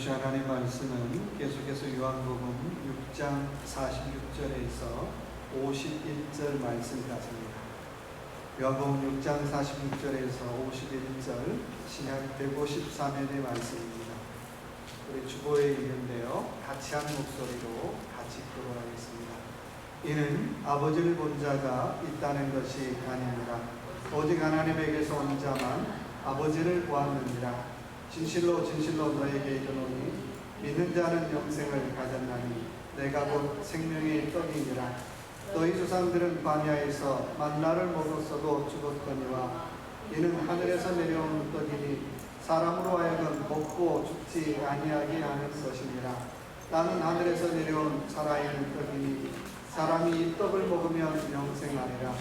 주신 하나님 말씀은 계속해서 요한복음 6장 46절에서 51절 말씀까지입니다. 요한복음 6장 46절에서 51절 신약 153년의 말씀입니다. 우리 주보에 있는데요, 같이 한 목소리로 같이 교독하겠습니다. 이는 아버지를 본 자가 있다는 것이 아닙니다. 오직 하나님에게서 온 자만 아버지를 보았느니라. 진실로 진실로 너에게 이르노니 믿는 자는 영생을 가졌나니 내가 곧 생명의 떡이니라. 너희 조상들은 광야에서 만나를 먹었어도 죽었거니와 이는 하늘에서 내려온 떡이니 사람으로 하여금 먹고 죽지 아니하게 하는 것이니라. 나는 하늘에서 내려온 살아있는 떡이니 사람이 이 떡을 먹으면 영생하리라.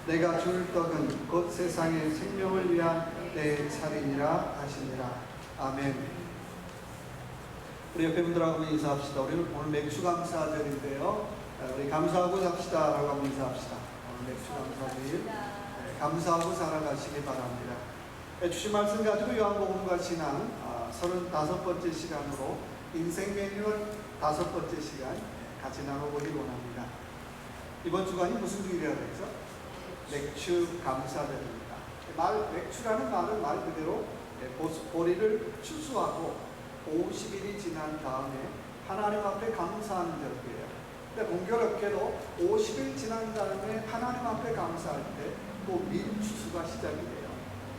내가 줄 떡은 곧 세상의 생명을 위한 내 살이니라 하시니라. 아멘. 우리 옆에 분들하고 인사합시다. 우리는 오늘 맥주감사절인데요, 우리 감사하고 삽시다 라고 하면 인사합시다. 오늘 맥주감사절 감사하고 살아가시기 바랍니다. 주신 말씀 가지고 요한복음과 신앙 35번째 시간으로 인생 매뉴얼 5번째 시간 같이 나눠보기 원합니다. 이번 주간이 무슨 주일이라고 했죠? 맥주감사절입니다. 맥주라는 말은 말 그대로 보리를 추수하고 50일이 지난 다음에 하나님 앞에 감사하는 절기예요. 근데 공교롭게도 50일 지난 다음에 하나님 앞에 감사할 때 또 밀추수가 시작이 돼요.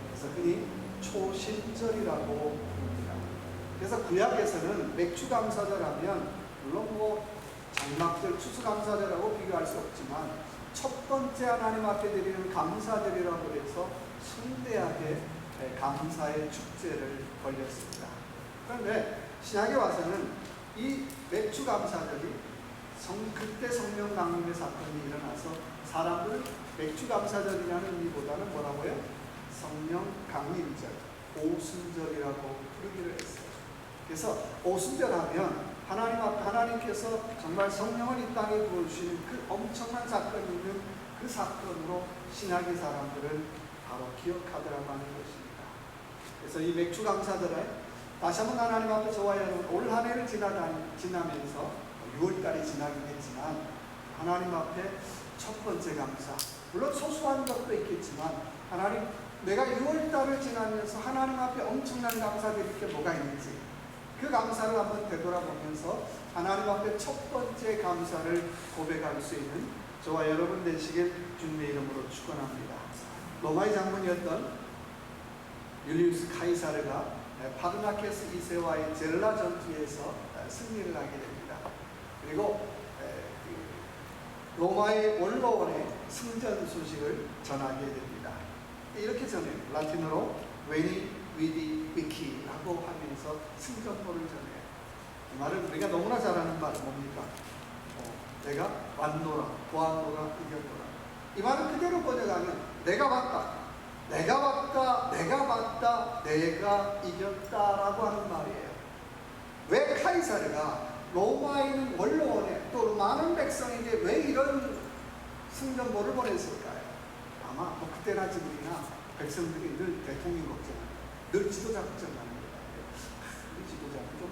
그래서 흔히 초신절이라고 부릅니다. 그래서 구약에서는 맥주감사절 하면 물론 장막절 추수감사절하고 비교할 수 없지만 첫 번째 하나님 앞에 드리는 감사절이라고 해서 순대하게 감사의 축제를 벌였습니다. 그런데 신약에 와서는 이 맥주감사절이 그때 성령 강림의 사건이 일어나서 사람들 맥주감사절이라는 의미보다는 뭐라고요? 성령 강림절, 오순절이라고 부르기로 했어요. 그래서 오순절 하면 하나님께서 정말 성령을 이 땅에 부어주시는 그 엄청난 사건이 있는 그 사건으로 신약의 사람들은 바로 기억하더라고 하는 것입니다. 그래서 이 맥주감사절에 다시 한번 하나님 앞에 저와 여러분 올 한 해를 지나면서 6월달이 지나긴 했지만 하나님 앞에 첫 번째 감사, 물론 소소한 것도 있겠지만 하나님, 내가 6월달을 지나면서 하나님 앞에 엄청난 감사드릴 게 뭐가 있는지 그 감사를 한번 되돌아보면서 하나님 앞에 첫 번째 감사를 고백할 수 있는 저와 여러분 되시길 주님의 이름으로 축원합니다. 로마의 장군이었던 율리우스 카이사르가 파르나케스 2세와의 젤라 전투에서 승리를 하게 됩니다. 그리고 로마의 원로원에 승전 소식을 전하게 됩니다. 이렇게 전해요. 라틴어로 Veni Vidi Vic이라고 하면서 승전보를 전해요. 이 말은 우리가 너무나 잘 아는 말 뭡니까? 내가 왔노라, 보았노라, 이겼노라. 이 말은 그대로 번역하면 내가 왔다, 내가 왔다, 내가 봤다, 내가 이겼다라고 하는 말이에요. 왜 카이사르가 로마에 있는 원로원에 또 많은 백성에게 왜 이런 승전보를 보냈을까요? 아마 그때나 지금이나 백성들이 늘 대통령 걱정하는, 늘 지도자 걱정하는 거예요. 우리 지도자는 좀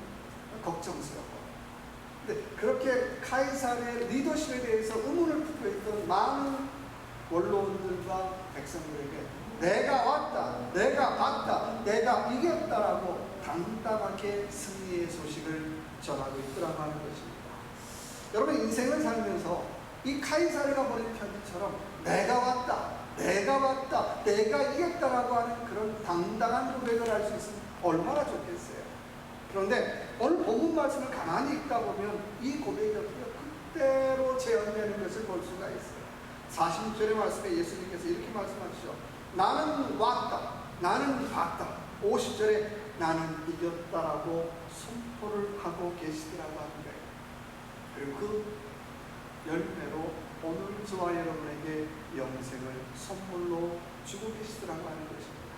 걱정스럽고. 근데 그렇게 카이사르의 리더십에 대해서 의문을 품고 있던 많은 원로원들과 백성들에게 내가 왔다, 내가 봤다, 내가 이겼다라고 당당하게 승리의 소식을 전하고 있더라고 하는 것입니다. 여러분 인생을 살면서 이 카이사르가 보낸 편지처럼 내가 왔다, 내가 봤다, 내가 이겼다라고 하는 그런 당당한 고백을 할 수 있으면 얼마나 좋겠어요. 그런데 오늘 본문 말씀을 가만히 읽다 보면 이 고백이 그대로 재현되는 것을 볼 수가 있어요. 46절의 말씀에 예수님께서 이렇게 말씀하시죠. 나는 왔다, 나는 봤다. 50절에 나는 이겼다라고 선포를 하고 계시더라고 하는 거예요. 그리고 그 열매로 오늘 저와 여러분에게 영생을 선물로 주고 계시더라고 하는 것입니다.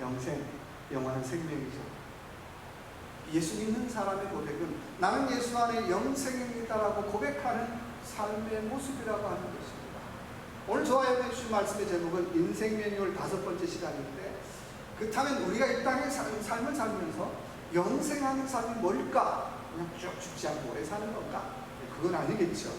영생, 영원한 생명이죠. 예수 믿는 사람의 고백은 나는 예수 안에 영생입니다라고 고백하는 삶의 모습이라고 하는 것입니다. 오늘 저와 여러분이 주신 말씀의 제목은 인생 매뉴얼 5번째 시간인데, 그렇다면 우리가 이 땅의 삶을 살면서 영생하는 삶이 뭘까? 그냥 쭉 죽지 않고 오래 사는 건가? 그건 아니겠죠.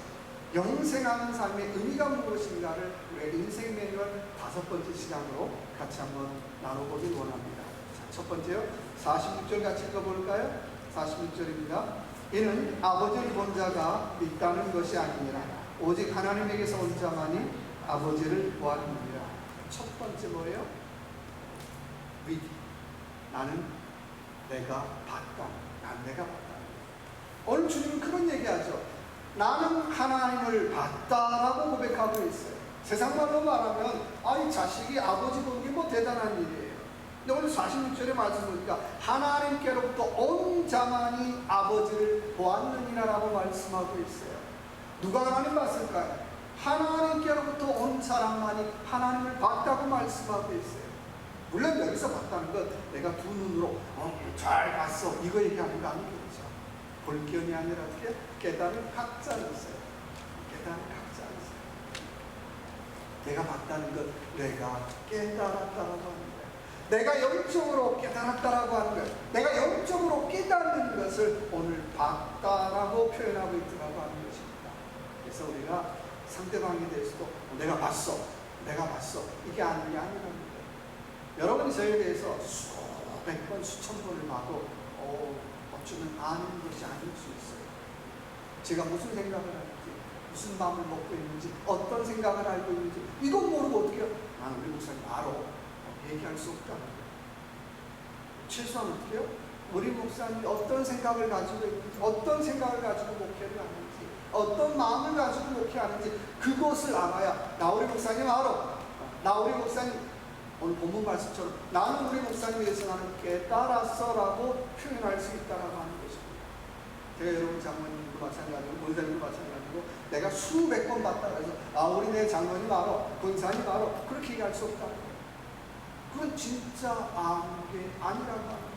영생하는 삶의 의미가 무엇인가를 우리의 인생 매뉴얼 5번째 시간으로 같이 한번 나눠보길 원합니다. 자, 첫 번째요. 46절 같이 읽어볼까요? 46절입니다. 이는 아버지를 본 자가 있다는 것이 아니니라. 오직 하나님에게서 온 자만이 아버지를 보았느니라. 첫 번째 뭐예요? 위디. 나는 내가 봤다. 난 내가 봤다. 오늘 주님은 그런 얘기하죠. 나는 하나님을 봤다라고 고백하고 있어요. 세상 말로 말하면 이 자식이 아버지 본 게 뭐 대단한 일이에요. 근데 오늘 46절에 말씀 보니까 하나님께로부터 온 자만이 아버지를 보았느니라라고 말씀하고 있어요. 누가 하나님 봤을까요? 하나님께로부터 온 사람만이 하나님을 봤다고 말씀하고 있어요. 물론 여기서 봤다는 건 내가 두 눈으로 잘 봤어 이거 얘기하는 거 아니겠죠. 볼견이 아니라 어떻게 깨달은 각자가 있어요. 깨달은 각자가 있어요. 내가 봤다는 건 내가 깨달았다라고 하는 거예요. 내가 영적으로 깨달았다라고 하는 거예요. 내가 영적으로 깨닫는 것을 오늘 봤다라고 표현하고 있더라고 하는 것입니다. 그래서 우리가 상대방에 대해서도 내가 봤어 이게 아니라는 겁니다. 여러분이 저에 대해서 수백 번 수천 번을 봐도 어쩌면 아는 것이 아닐 수 있어요. 제가 무슨 생각을 하는지, 무슨 마음을 먹고 있는지, 어떤 생각을 알고 있는지 이건 모르고 어떻게 해요? 나는 우리 목사님 알아. 얘기할 수 없다는 거예요. 최소한 어떻게 해요? 우리 목사님이 어떤 생각을 가지고 있는지, 어떤 생각을 가지고 목회를 하는지, 어떤 마음을 가지고 목회하는지 그것을 알아야 나 우리 목사님 알아. 나 우리 목사님 오늘 본문 말씀처럼 나는 우리 목사님에 대해서 나는 깨달았어라고 표현할 수 있다라고 하는 것입니다. 제가 여러분 장모님도 마찬가지고 권사님도 마찬가지고 내가 수백 번 봤다 그래서 우리 내 장모님 알아, 권사님 알아 그렇게 얘기할 수 없다는 거예요. 그건 진짜 아는 게 아니라고 하는 거예요.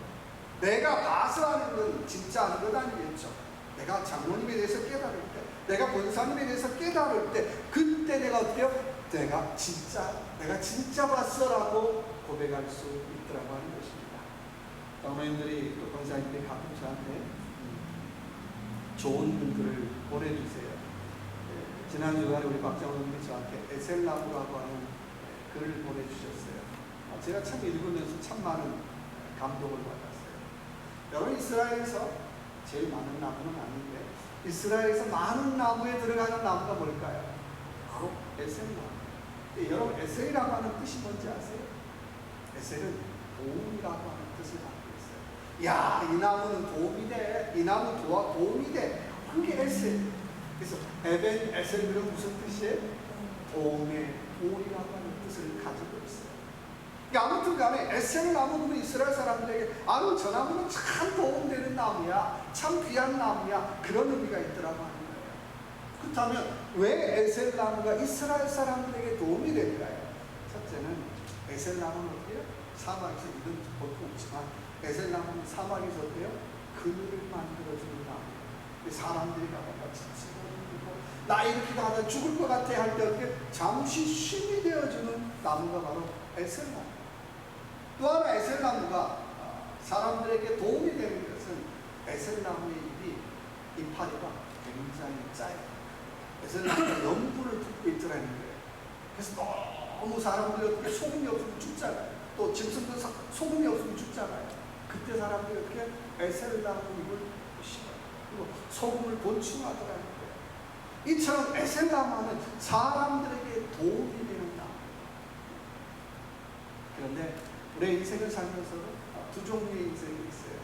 내가 봐서 아는 건 진짜 아는 것 아니겠죠. 내가 장모님에 대해서 깨달을 때, 내가 권사님에 대해서 깨달을 때 그때 내가 어떻게 해요? 내가 진짜 봤어라고 고백할 수 있더라고 하는 것입니다. 장로님들이 또 권사님들이 가끔 저한테 좋은 글들을 보내주세요. 지난 주간에 우리 박장로님이 저한테 에셀나무라고 하는 글을 보내주셨어요. 제가 참 읽으면서 참 많은 감동을 받았어요. 여러분 이스라엘에서 제일 많은 나무는 아닌데 이스라엘에서 많은 나무에 들어가는 나무가 뭘까요? 바로 에셀나무. 여러분 에셀이라고 하는 뜻이 뭔지 아세요? 에셀은 도움이라고 하는 뜻을 갖고 있어요. 야, 이 나무는 도움이 돼. 이 나무 도움이 돼. 그게 에셀. 그래서 에벤 에셀은 무슨 뜻이에요? 도움의 돌이라고 하는 뜻을 가지고 있어요. 그러니까 아무튼 간에 에셀 나무는 이스라엘 사람들에게 저 나무는 참 도움되는 나무야. 참 귀한 나무야. 그런 의미가 있더라고 하는 거예요. 그렇다면 왜 에셀나무가 이스라엘 사람들에게 도움이 될까요? 첫째는 에셀나무는 어때요? 사막에서 이건 보통 없지만 에셀나무는 사막에서 어때요? 그늘을 만들어주는 나무. 사람들이 가다가 지치고 힘들고 나 이렇게 가다 죽을 것 같아 할 때 어떻게 잠시 쉼이 되어주는 나무가 바로 에셀나무. 또 하나 에셀나무가 사람들에게 도움이 되는 것은 에셀나무의 이파리가 굉장히 짜요. 에셀나무가 연분을 품고 있더라는 거예요. 그래서 너무 사람들이 어떻게 소금이 없으면 죽잖아요. 또 짐승도 소금이 없으면 죽잖아요. 그때 사람들이 어떻게 에셀나무 잎을 심어요. 그리고 소금을 보충하더라는 거예요. 이처럼 에셀나무는 사람들에게 도움이 되는 나무. 그런데 우리의 인생을 살면서도 두 종류의 인생이 있어요.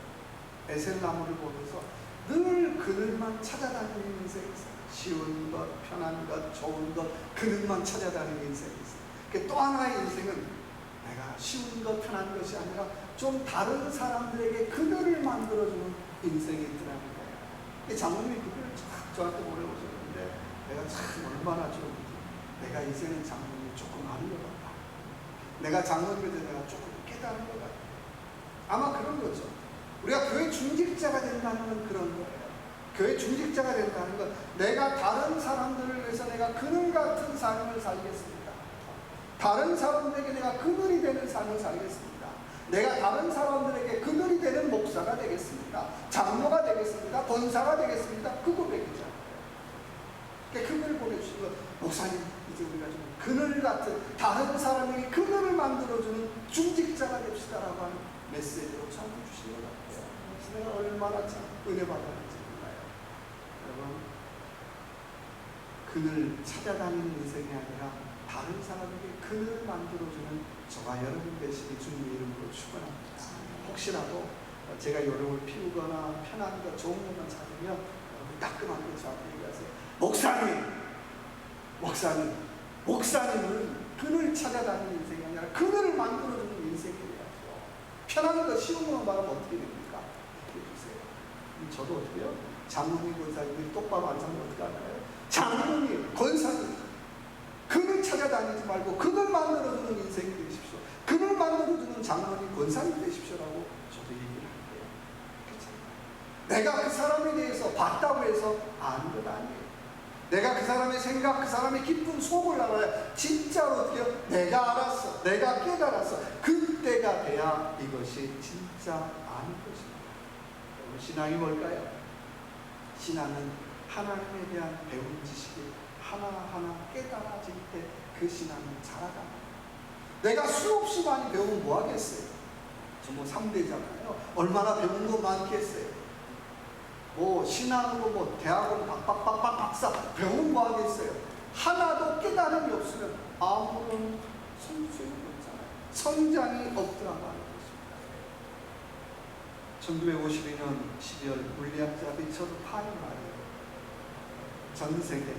에셀나무를 보면서 늘 그늘만 찾아다니는 인생이 있어요. 쉬운 것, 편한 것, 좋은 것, 그늘만 찾아다니는 인생이 있어요. 또 하나의 인생은 내가 쉬운 것, 편한 것이 아니라 좀 다른 사람들에게 그늘을 만들어주는 인생이 있더라는 거예요. 장모님이 그 글을 저한테 보내오셨는데 내가 참 얼마나 좋은지 내가 이제는 장모님이 조금 아는 것 같다. 내가 장모님에 대해 내가 조금 깨달은 것 같다. 아마 그런 거죠. 우리가 교회 중직자가 된다는 건 그런 거예요. 교회 중직자가 된다는 건 내가 다른 사람들을 위해서 내가 그늘 같은 삶을 살겠습니다. 다른 사람들에게 내가 그늘이 되는 삶을 살겠습니다. 내가 다른 사람들에게 그늘이 되는 목사가 되겠습니까? 장로가 되겠습니까? 권사가 되겠습니까? 그 고백이죠. 그러니까 그걸 보내주신 것, 목사님 이제 우리가 좀 그늘 같은 다른 사람에게 그늘을 만들어주는 중직자가 됩시다라고 하는 메시지로 전해 주신 것 같아요. 그래서 내가 얼마나 참 은혜 받았는지 몰라요. 여러분, 그늘 찾아다니는 인생이 아니라 다른 사람에게 그늘을 만들어주는 저와 여러분 되시기 주님의 이름으로 축원합니다. 혹시라도 제가 요령을 피우거나 편한 거 좋은 것만 찾으면 따끔하게 저한테 얘기하세요. 목사님은 그늘 찾아다니는 인생이 아니라 그늘을 만들어주는 인생이 돼야죠. 편한 거 쉬운 것만 말하면 어떻게 됩니까? 이렇게 해주세요. 저도 어떻게요? 장로님 권사님이 똑바로 안 살면 어떻게 할까요? 장로님 권사님 그늘 찾아다니지 말고 그늘 만들어주는 인생이 되십시오. 그늘 만들어주는 장로님 권사님 되십시오라고 저도 얘기를 할게요. 그렇잖아요. 내가 그 사람에 대해서 봤다고 해서 아는 것 아니에요. 내가 그 사람의 생각, 그 사람의 깊은 속을 알아야 진짜로 어떻게요? 내가 알았어, 내가 깨달았어. 그때가 돼야 이것이 진짜 아는 것입니다. 여러분, 신앙이 뭘까요? 신앙은 하나님에 대한 배운 지식이 하나하나 깨달아질 때 그 신앙은 자라갑니다. 내가 수없이 많이 배우면 뭐 하겠어요? 저 뭐 3대잖아요. 얼마나 배운 거 많겠어요? 뭐 신앙으로 뭐 대학원 박박박박 박사 배우면 뭐 하겠어요? 하나도 깨달음이 없으면 아무런 성취가 없잖아요. 성장이 없더라고 하는 것입니다. 1952년 12월 물리학자 리처드 파인마이어 전 세계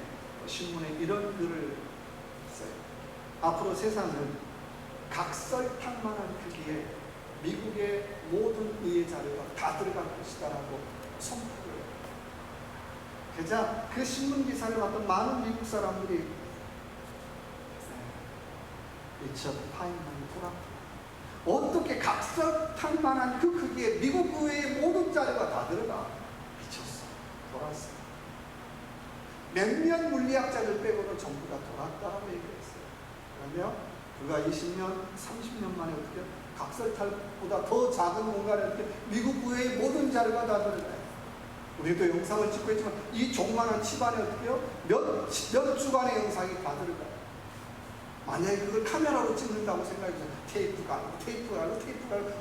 신문에 이런 글을 써요. 앞으로 세상은 각설탕만한 크기에 미국의 모든 의회 자료가 다 들어갈 것이다라고 선포를 해요. 그자 그 신문 기사를 봤던 많은 미국 사람들이 리처드 파인만이 돌아왔다. 어떻게 각설탕만한 그 크기에 미국 의회의 모든 자료가 다 들어가? 미쳤어. 돌았어. 몇몇 물리학자들 빼고는 전부 다 돌았다라고 얘기했어요. 그러면 그가 20년, 30년 만에 어떻게 각설탕보다 더 작은 공간에 어떻게 미국 의회의 모든 자료가 다 들어가요. 우리도 영상을 찍고 있지만 이 조그마한 칩안에 어떻게요? 몇 주간의 영상이 다 들어가요. 만약에 그걸 카메라로 찍는다고 생각해서 테이프가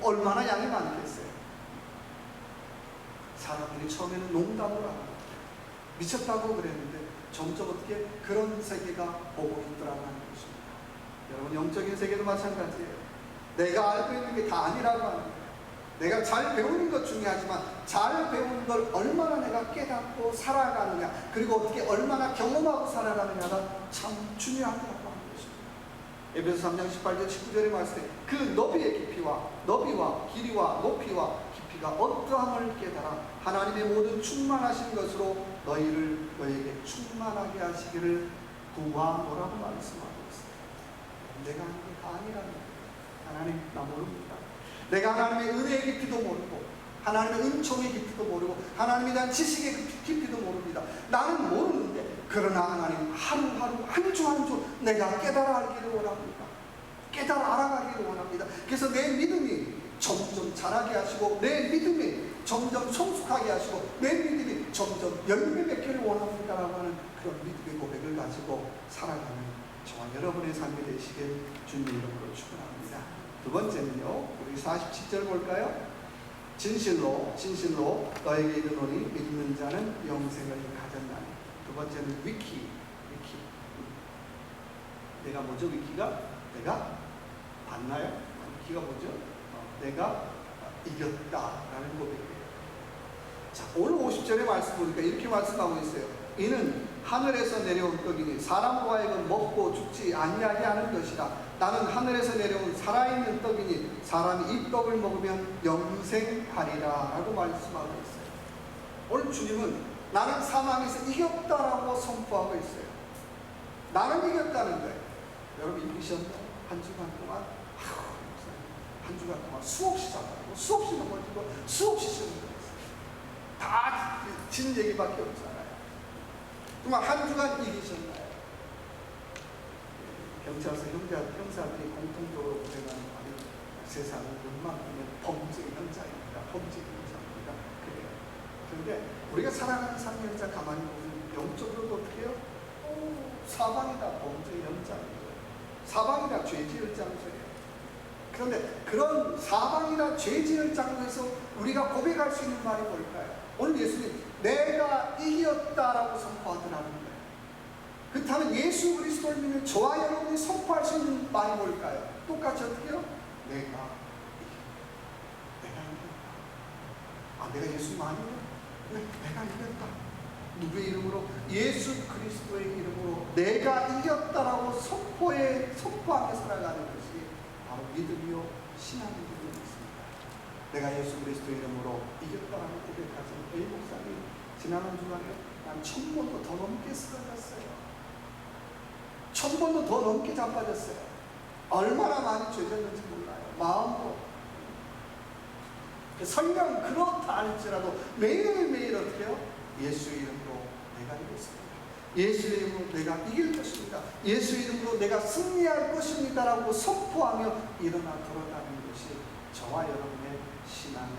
얼마나 양이 많겠어요. 사람들이 처음에는 농담을 하고 미쳤다고 그랬는데 점점 어떻게 그런 세계가 보고 있더라고 하는 것입니다. 여러분, 영적인 세계도 마찬가지예요. 내가 알고 있는 게 다 아니라고 하는 거예요. 내가 잘 배우는 것 중요하지만 잘 배운 걸 얼마나 내가 깨닫고 살아가느냐, 그리고 어떻게 얼마나 경험하고 살아가느냐가 참 중요하다고 하는 것입니다. 에베소 3장 18절 19절의 말씀에 그 너비와 길이와 높이와 깊이가 어떠함을 깨달아 하나님의 모든 충만하신 것으로 너에게 충만하게 하시기를 구하노라고 말씀하고 있어요. 내가 하는 게 다 아니라는 거예요. 하나님, 나 모릅니다. 내가 하나님의 은혜의 깊이도 모르고 하나님의 은총의 깊이도 모르고 하나님에 대한 지식의 깊이도 모릅니다. 나는 모르는데 그러나 하나님 하루하루 한 주 한 주 내가 깨달아 알기를 원합니다. 깨달아 알아가기를 원합니다. 그래서 내 믿음이 점점 자라게 하시고 내 믿음이 점점 성숙하게 하시고 내 믿음이 점점 열매 맺기를 원합니다라고 하는 그런 믿음의 고백을 가지고 살아가는 저와 여러분의 삶이 되시길 주님 이름으로 축원합니다. 두 번째는요, 우리 47절 볼까요? 진실로 너에게 이르노니 믿는 자는 영생을 가졌나니. 두 번째는 위키. 내가 뭐죠? 위키가? 내가 봤나요? 위키가 뭐죠? 내가 이겼다라는 고백이에요. 자, 오늘 50절의 말씀 보니까 이렇게 말씀하고 있어요. 이는 하늘에서 내려온 떡이니 사람으로 하여금 먹고 죽지 아니하게 하는 것이라. 나는 하늘에서 내려온 살아있는 떡이니 사람이 이 떡을 먹으면 영생하리라 라고 말씀하고 있어요. 오늘 주님은 나는 사망에서 이겼다라고 선포하고 있어요. 나는 이겼다는 거예요. 여러분 이기셨나요? 한 주간 동안 한 주간 동안 수없이 잡아고 수없이 넘어지고 수없이 시험을 했어요. 다 진 얘기밖에 없잖아요. 정말 한 주간 이기셨나요? 경찰서 형사들이 공통적으로 고생하는 말이 세상은 웬만하면 범죄의 현장입니다. 범죄의 현장입니다. 그래요. 그런데 우리가 살아가는 삶의 현장 가만히 보면 영적으로도 어떻게 해요? 사방이다 범죄의 현장이에요. 사방이다 죄 지을 장소예요. 그런데 그런 사방이다 죄 지을 장소에서 우리가 고백할 수 있는 말이 뭘까요? 오늘 예수님 내가 이겼다라고 선포하더라는 거예요. 그렇다면 예수 그리스도를 믿는 저와 여러분이 선포할 수 있는 말이 뭘까요? 똑같이 어떻게 해요? 내가 이겼다. 내가 예수 아니에요? 내가 이겼다. 누구의 이름으로? 예수 그리스도의 이름으로 내가 이겼다라고 선포하며 살아가는 것이 바로 믿음이요 신앙이라고 있습니다. 내가 예수 그리스도의 이름으로 이겼다라고 고백하신 A 목사님 지난 주간에 난 1000번도 더 넘게 쓰러졌어요. 1000번도 더 넘게 자빠졌어요. 얼마나 많이 죄졌는지 몰라요. 마음도 설령 그렇다 할지라도 매일매일 어떻게 해요? 예수의 이름으로 내가 이겼습니다. 예수의 이름으로 내가 이길 것입니다. 예수의 이름으로 내가 승리할 것입니다 라고 선포하며 일어나 돌아가는 것이 저와 여러분의 신앙의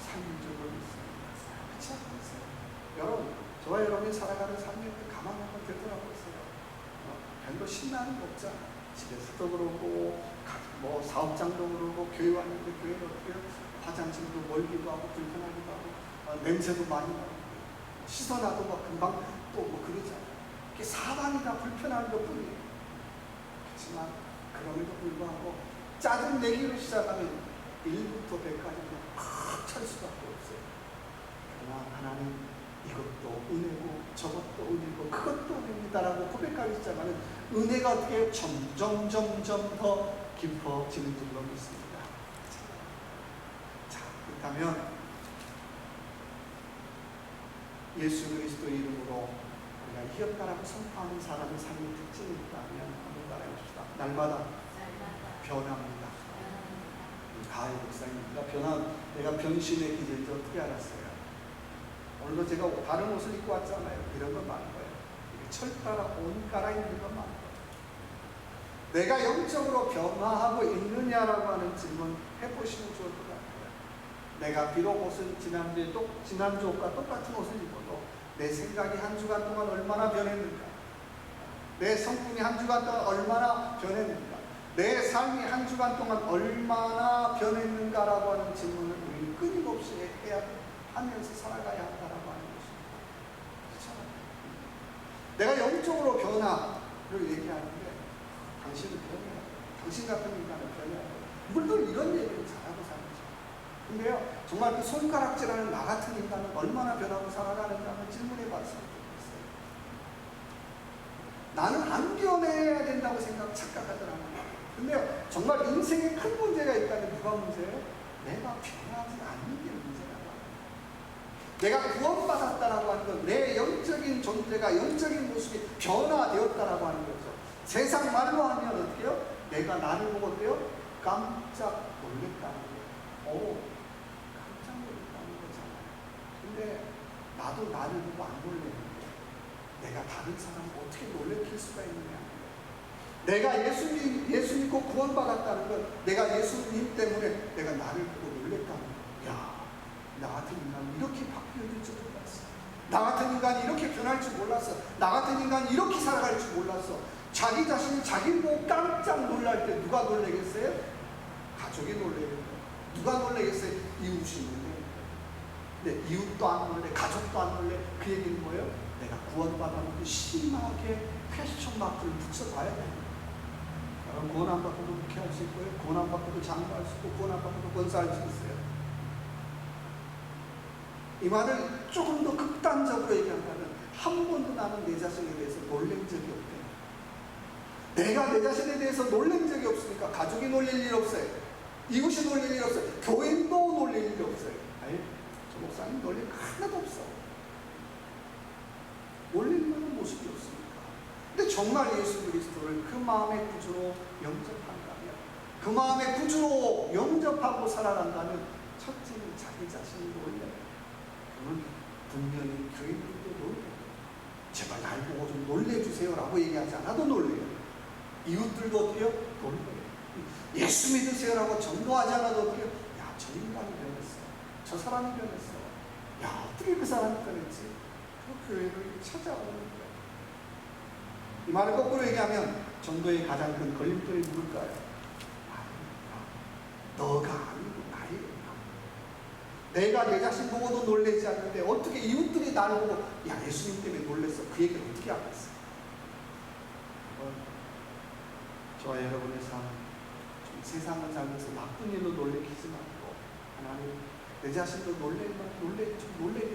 삶인 줄로 믿습니다. 그렇지 않으세요? 여러분, 저와 여러분이 살아가는 삶을 가만 한번 되돌아보세요. 별로 신나는 거 없잖아. 집에서도 그러고 뭐 사업장도 그러고 교회 왔는데 교회도 어떻게 화장실도 멀기도 하고 불편하기도 하고 냄새도 많이 나고 씻어놔도 막 금방 또 뭐 그러잖아요. 이게 사방이 다 불편한 것 뿐이에요. 그렇지만 그럼에도 불구하고 짜증 내기로 시작하면 1부터 100까지는 팍 찰 수밖에 없어요. 그러나 하나님 이것도 은혜고 저것도 은혜고 그것도 은혜입니다라고 고백하기 시작하면 은혜가 어떻게 점점 더 깊어지는 줄로 믿습니다. 자, 그렇다면 예수 그리스도의 이름으로 우리가 이겼다라고 선포하는 사람의 삶의 특징이 있다면 한번 따라해 봅시다. 날마다 변합니다. 가을 목사님입니다. 내가 변신의 기질인지 어떻게 알았어요? 오늘도 제가 다른 옷을 입고 왔잖아요. 이런 건 많은 거예요. 철 따라 옷 갈아입는 건 많은 거예요. 내가 영적으로 변화하고 있느냐라고 하는 질문 해보시면 좋을 것 같아요. 내가 비록 옷은 지난주 옷과 똑같은 옷을 입어도 내 생각이 한 주간 동안 얼마나 변했는가, 내 성품이 한 주간 동안 얼마나 변했는가, 내 삶이 한 주간 동안 얼마나 변했는가라고 하는 질문을 우리는 끊임없이 하면서 살아가야 한다라고 하는 것입니다. 그렇잖아요. 내가 영적으로 변화를 얘기하는데 당신은 변해야 돼요. 당신 같은 인간은 변해야 돼요. 물론 이런 얘기를 잘하고 살죠. 근데요, 정말 그 손가락질하는 나 같은 인간은 얼마나 변하고 살아가는가를 질문해 봤으면 좋겠어요. 나는 안 변해야 된다고 착각하더라고요. 근데요, 정말 인생에 큰 문제가 있다면 누가 문제예요? 내가 변하지 않는 게 문제라고 합니다. 내가 구원받았다라고 하는 건 내 영적인 존재가, 영적인 모습이 변화되었다라고 하는 거죠. 세상 말로 하면 어떻게 해요? 내가 나를 보고 어때요? 깜짝 놀랬다는 거예요. 깜짝 놀랬다는 거잖아요. 근데 나도 나를 보고 안 놀랬는데 내가 다른 사람을 어떻게 놀래킬 수가 있느냐. 내가 예수 믿고 구원받았다는 건 내가 예수님 때문에 내가 나를 보고 놀랬다는 거예요. 야, 나 같은 인간이 이렇게 바뀌어질 줄 몰랐어. 나 같은 인간이 이렇게 변할 줄 몰랐어. 나 같은 인간이 이렇게 살아갈 줄 몰랐어. 자기 자신이 자기를 보고 깜짝 놀랄 때 누가 놀래겠어요? 가족이 놀래겠어요. 누가 놀래겠어요? 이웃이 놀래겠어요. 근데 이웃도 안 놀래, 가족도 안 놀래. 그 얘기는 뭐예요? 내가 구원받았는데 심하게 퀘스천 마크를 붙여봐야 돼요. 구원 안 받고도 목회할 수 있고요. 구원 안 받고도 장로할 수 있고, 구원 안 받고도 권사할 수 있어요. 이 말을 조금 더 극단적으로 얘기한다면 한 번도 나는 내 자신에 대해서 놀란 적이 없대요. 내가 내 자신에 대해서 놀란 적이 없으니까 가족이 놀릴 일 없어요. 이웃이 놀릴 일 없어요. 교인도 놀릴 일이 없어요. 아니, 저 목사님 놀릴 거 하나도 없어. 놀릴 만한 모습이 없습니다. 근데 정말 예수 그리스도를 그 마음의 구주로 영접한다면, 그 마음의 구주로 영접하고 살아간다면 첫째는 자기 자신을 놀려요. 그러면 분명히 교인들도 놀려요. 제발 날 보고 좀 놀래주세요 라고 얘기하지 않아도 놀래요. 이웃들도 어때요? 놀래요. 예수 믿으세요라고 전도하지 않아도 어떻게 야, 저 인간이 변했어. 저 사람이 변했어. 야, 어떻게 그 사람이 변했지? 그 교회를 찾아오는 거예요. 이 말을 거꾸로 얘기하면 전도의 가장 큰 걸림돌이 누굴까요? 너가 아니고 나이구나. 내가 내 자신 보고도 놀라지 않는데 어떻게 이웃들이 나를 보고 야, 예수님 때문에 놀랬어. 그 얘기를 어떻게 하겠어? 저와 여러분의 삶, 좀 세상을 살면서 나쁜 일로 놀래키지 말고 하나님 내 자신도 놀래기를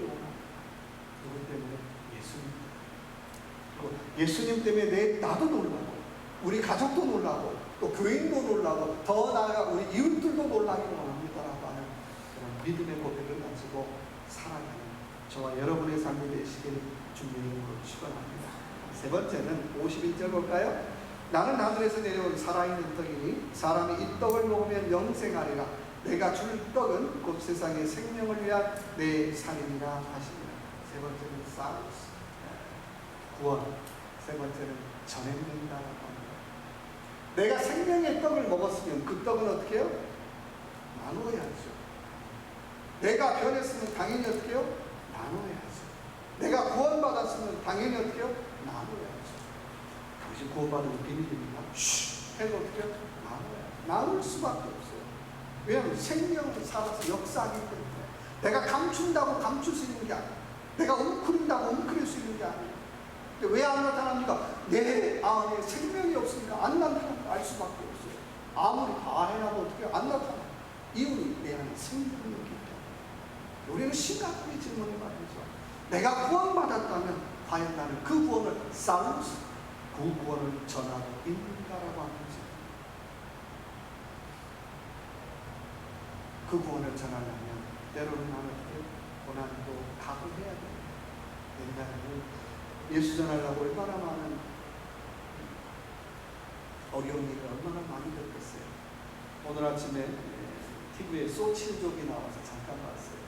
원합니다. 누구 때문에? 예수님. 그리고 예수님 때문에 나도 놀라고 우리 가족도 놀라고 또 교인도 놀라고 더 나아가 우리 이웃들도 놀라기를 원합니다라고 하는 그런 믿음의 고백을 가지고 살아가는 저와 여러분의 삶이 되시길 주님의 이름으로 축원합니다. 세 번째는 51절 볼까요? 나는 하늘에서 내려온 살아있는 떡이니 사람이 이 떡을 먹으면 영생하리라. 내가 줄 떡은 곧 세상의 생명을 위한 내 살이니라 하십니다. 세 번째는 사우스, 구원. 세 번째는 전행된다라고 합니다. 내가 생명의 떡을 먹었으면 그 떡은 어떻게 해요? 나누어야죠. 내가 변했으면 당연히 어떻게 해요? 나누어야죠. 내가 구원받았으면 당연히 어떻게 해요? 나누어야죠. 당신 구원받은 비밀입니까? 해도 어떻게 해요? 나눌 수밖에 없어요. 왜냐하면 생명을 살아서 역사하기 때문에. 내가 감춘다고 감출 수 있는 게 아니에요. 내가 웅크린다고 웅크릴 수 있는 게 아니에요. 근데 왜 안 나타납니까? 내 안에 생명이 없으니까 안 나타나는 걸 알 수밖에 없어요. 아무리 다 해놔도 어떻게 안 나타나요? 이유는 내 안에 생명이 없기 때문에. 우리는 심각하게 질문을 말이죠. 내가 구원받았다면 과연 나는 그 구원을 싸우면서 그 구원을 전하고 있는가라고 하는지. 그 구원을 전하려면 때로는 나는 고난도 각오해야 돼요. 왜냐하면 예수 전하려고 얼마나 많은 어려운 일을 얼마나 많이 겪었어요. 오늘 아침에 TV에 소칠족이 나와서 잠깐 봤어요.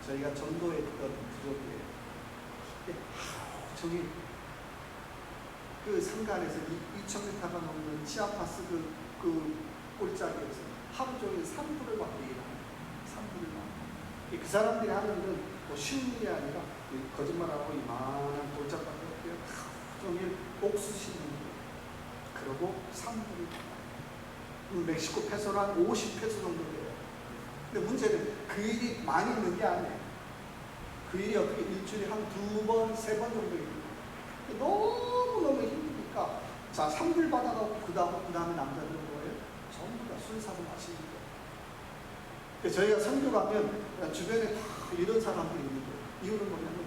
저희가 전도했던 부족이에요. 저기 그 상간에서 2,000m가 넘는 치아파스 그 꼴짝에서 하루 종일 산불을 받고 일하는 산불을 받고 그 사람들이 하는 일은 뭐 쉬운 일이 아니라 거짓말하고 이만한 꼴짝 받고 하루 종일 옥수수 씹는 거예요. 그러고 산불을 받아요. 멕시코 페소로 한 50페소 정도 돼요. 근데 문제는 그 일이 많이 있는 게 아니에요. 그 일이 어떻게 일주일에 한 2번, 3번 정도 있는 너무너무 힘드니까 자 산불 받아가고 그 다음에 남자들은 뭐예요? 전부 다 술 사서 마시는 거예요. 저희가 선교 가면 주변에 다 이런 사람들이 있는 거예요. 이유는 뭐냐면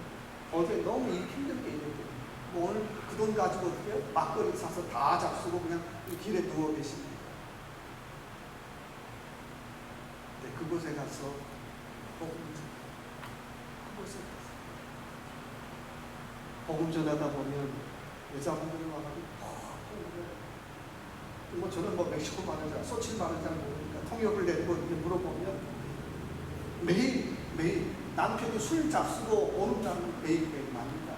어제 너무 힘들게 일했거든요. 뭐 오늘 그 돈 가지고 어떻게 해요? 막걸리 사서 다 잡수고 그냥 이 길에 누워 계십니다. 네, 그곳에 가서 복음 전하다 보면 여자분들이 와가지고 뭐 저는 뭐 멕시코 말을 잘 소칠 말을 잘 모르니까 통역을 내리고 이렇게 물어보면 매일 남편이 술 잡수고 오는 날은 매일매일 납니다.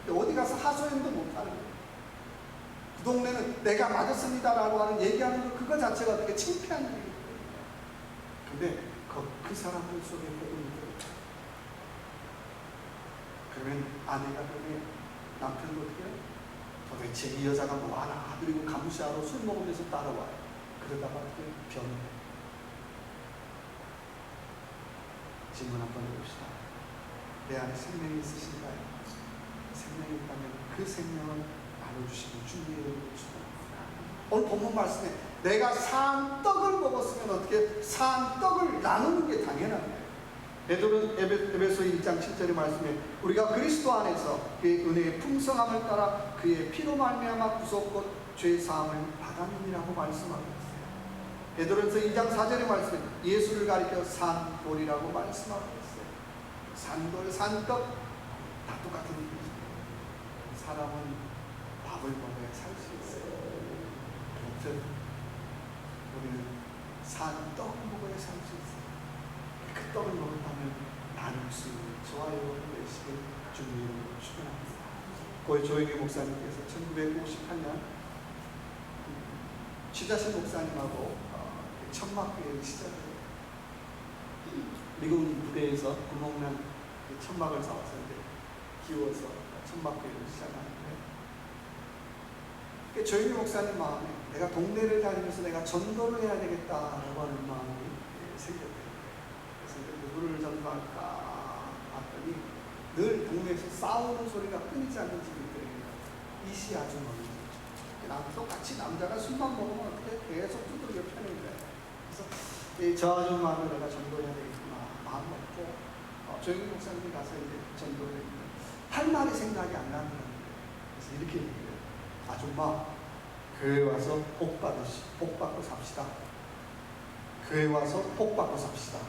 어디 가서 하소연도 못하는 거예요. 그 동네는 내가 맞았습니다라고 하는 얘기하는 거 그거 자체가 되게 창피한 일이에요. 근데 그 사람들 속에 복음이 들어요. 그러면 아내가 그러면 남편도 어떻게 해요? 도대체 이 여자가 뭐 하나? 그리고 감시하러 술 먹으면서 따라와요. 그러다가 어떻게 변해요. 질문 한번 해봅시다. 내 안에 생명이 있으신가요? 생명이 있다면 그 생명을 나눠주시는 주님의 이름으로 축원합니다. 오늘 본문 말씀에 내가 산 떡을 먹었으면 어떻게 산 떡을 나누는 게 당연한 거예요. 베드로는 에베소 1장 7절의 말씀에 우리가 그리스도 안에서 그의 은혜의 풍성함을 따라 그의 피로 말미암아 구속곧 죄 사함을 받았느니라고 말씀하고 있어요. 베드로전서 2장 4절의 말씀에 예수를 가리켜 산돌이라고 말씀하고 있어요. 산돌, 산떡 다 똑같은 얘기죠. 사람은 밥을 먹어야 살 수 있어요. 그렇듯 우리는 산떡을 먹어야 살 수 있어요. 그 떡을 먹었다면 나눌 수 있는 저와 여러분 되시길 주님으로 축원합니다. 고의 조영희 목사님께서 1958년 취자신 목사님하고 천막교회를 시작해요. 미군 부대에서 구멍난 천막을 사와서 기워서 천막교회를 시작하는데, 조영희 목사님 마음에 내가 동네를 다니면서 내가 전도를 해야 되겠다라고 하는 마음이 생겼대요. 그래서 누구를 전도할까 봤더니 늘 동네에서 싸우는 소리가 끊이지 않는 집이 있더래요. 이시 아주머니. 나도 똑같이 남자가 술만 먹으면 어떻게 계속 두들겨 패는 거예요. 그래서 저 아줌마를 내가 전도해야 되겠구나 마음 먹고 조영희 목사님이 가서 이제 전도를 했는데 할 말이 생각이 안 나는 거예요. 그래서 이렇게 얘기해요. 아줌마, 교회 와서 복 받고 삽시다. 교회 와서 복 받고 삽시다.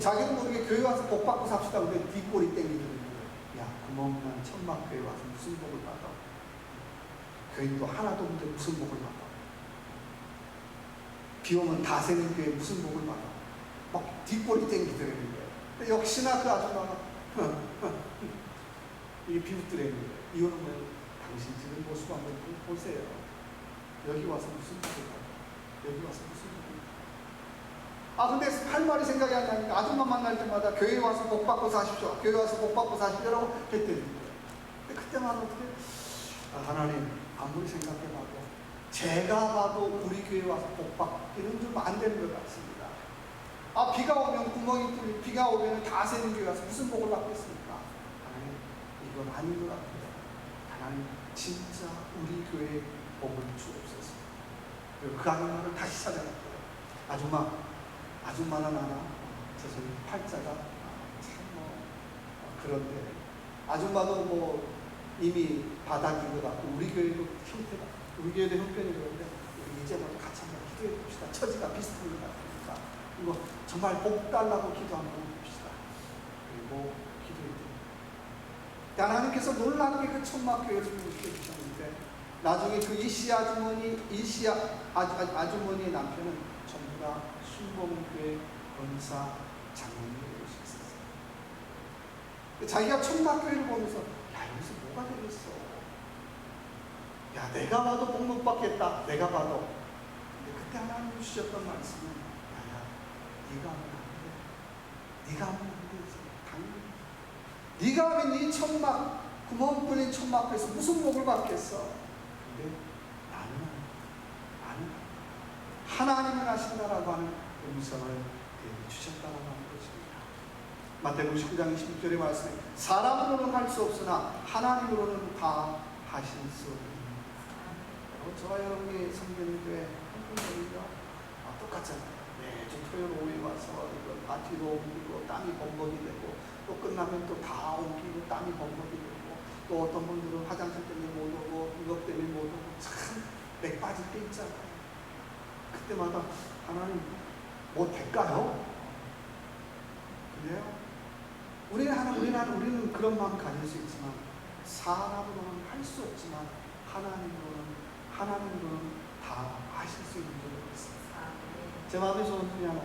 자기도 모르게 교회 와서 복 받고 삽시다. 근데 뒷골이 땡기는 거예요. 야, 구멍난 천막 교회 와서 무슨 복을 받아? 교인도 하나도 없는데 무슨 복을 받아? 비 오면 다 새는 교회 무슨 복을 받아? 막 뒷골이 땡기더라는 거예요. 역시나 그 아줌마가 이게 비웃더라는 거예요. 이거는 뭐예요? 당신 지금 모습 한번 보세요. 여기 와서 무슨 복을 받아? 여기 와서 무슨 복을 받아? 근데 할 말이 생각이 안 나니까 아줌마 만날 때마다 교회 와서 복 받고 사십시오. 교회 와서 복 받고 사십시오라고 했다는 거예요. 근데 그때만 어떻게 하나님 아무리 생각해봐도 제가 봐도 우리 교회 와서 복 받기는 좀 안 되는 것 같습니다. 비가 오면 구멍이 뚫리고 비가 오면 다 새는 교회 와서 무슨 복을 받겠습니까? 하나님 이건 아닌 것 같아요. 하나님 진짜 우리 교회에 복을 주옵소서. 그리고 그 아줌마를 다시 찾아갔고요. 아줌마는 하나 세상에 팔자가 참 그런데 아줌마도 이미 바닥인 것 같고 우리 교회도 형편이 그런데 우리 이제부터 같이 한번 기도해 봅시다. 처지가 비슷한 것 같으니까 이거 정말 복 달라고 기도 한번 봅시다. 그리고 기도해 봅니다. 하나님께서 놀랍게 그 천막교회를 이렇게 주셨는데 나중에 그 이시 아주머니의 남편은 전부 다 순복음교회 권사 장로님이 될 수 있었어요. 자기가 천막교회를 보면서 여기서 뭐가 되겠어? 야, 내가 봐도 복 못 받겠다. 내가 봐도. 근데 그때 하나님이 주셨던 말씀은 야야, 네가 하면 안 돼. 네가 하면 안 되지. 당연히. 네가 하면 이 천막, 구멍 뚫린 천막에서 무슨 복을 받겠어? 근데 나는 하나님을 하신다라고 하는 음성을 주셨다라고 하는 것입니다. 마태복음 19장 26절의 말씀에 사람으로는 할 수 없으나 하나님으로는 다 하실 수 있습니다. 저와 여러분이 섬기는 교회 한편적이죠? 똑같잖아요. 매주 토요일 오후에 와서 이거 바티로 옮기고 땀이 범벅이 되고 또 끝나면 또 다 옮기고 땀이 범벅이 되고 또 어떤 분들은 화장실 때문에 못 오고 이것 때문에 못 오고 참 맥 빠질 때 있잖아요. 그때마다 하나님 뭐 될까요? 그래요? 우리는 그런 마음 가질 수 있지만 사람으로는 할 수 없지만 하나님으로는 다 하실 수 있는 줄을 믿습니다. 제 마음에서 그냥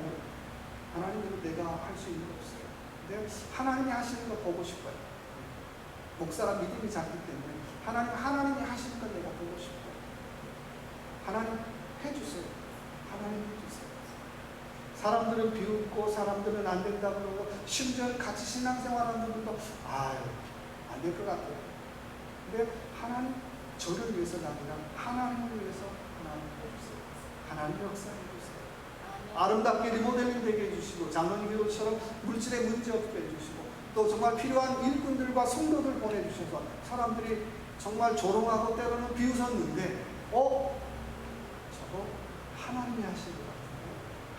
하나님으로 내가 할 수 있는 게 없어요. 근데 하나님이 하시는 거 보고 싶어요. 목사가 믿음이 작기 때문에 하나님이 하시는 거 내가 보고 싶어요. 하나님 해주세요. 하나님 해주세요. 사람들은 비웃고 사람들은 안 된다고 그러고 심지어 같이 신앙생활하는 분들도 안 될 것 같아요. 근데 하나님 저를 위해서가 아니라 하나님을 위해서 하나님 해주세요. 하나님 역사해 주세요. 아름답게 리모델링 되게 해주시고 장로님 기도처럼 물질에 문제 없게 해주시고 또 정말 필요한 일꾼들과 성도들 보내주셔서 사람들이 정말 조롱하고 때로는 비웃었는데 저거 하나님이 하신 것 같은데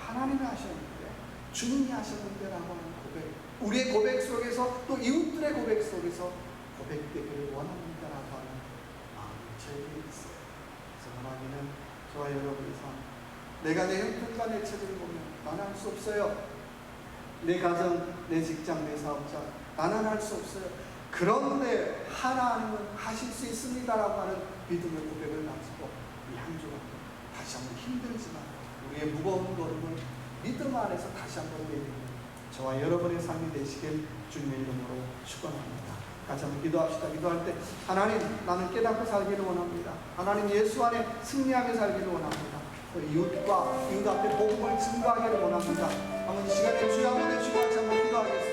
하나님이 하셨는데 주님이 하셨는데 라고 하는 고백, 우리의 고백 속에서 또 이웃들의 고백 속에서 고백되기를 원합니다 라고 하는 마음이 저에게 있어요. 그래서 하나님은 저와 여러분의 삶, 내가 내 형편과 내 처지를 보면 나는 할 수 없어요. 내 가정, 내 직장, 내 사업자 나는 할 수 없어요. 그런데 하나님은 하실 수 있습니다 라고 하는 믿음의 고백을 가지고 이 한 주간 다시 한번 힘들지만 우리의 무거운 걸음을 믿음 안에서 다시 한번 내리는 저와 여러분의 삶이 되시길 주님의 이름으로 축원합니다. 같이 한번 기도합시다. 기도할 때 하나님 나는 깨닫고 살기를 원합니다. 하나님 예수 안에 승리하며 살기를 원합니다. 또 이웃과 이웃 앞에 복음을 증거하기를 원합니다. 아버지 시간에 주여 한번 해주시고 같이 한번 기도하겠습니다.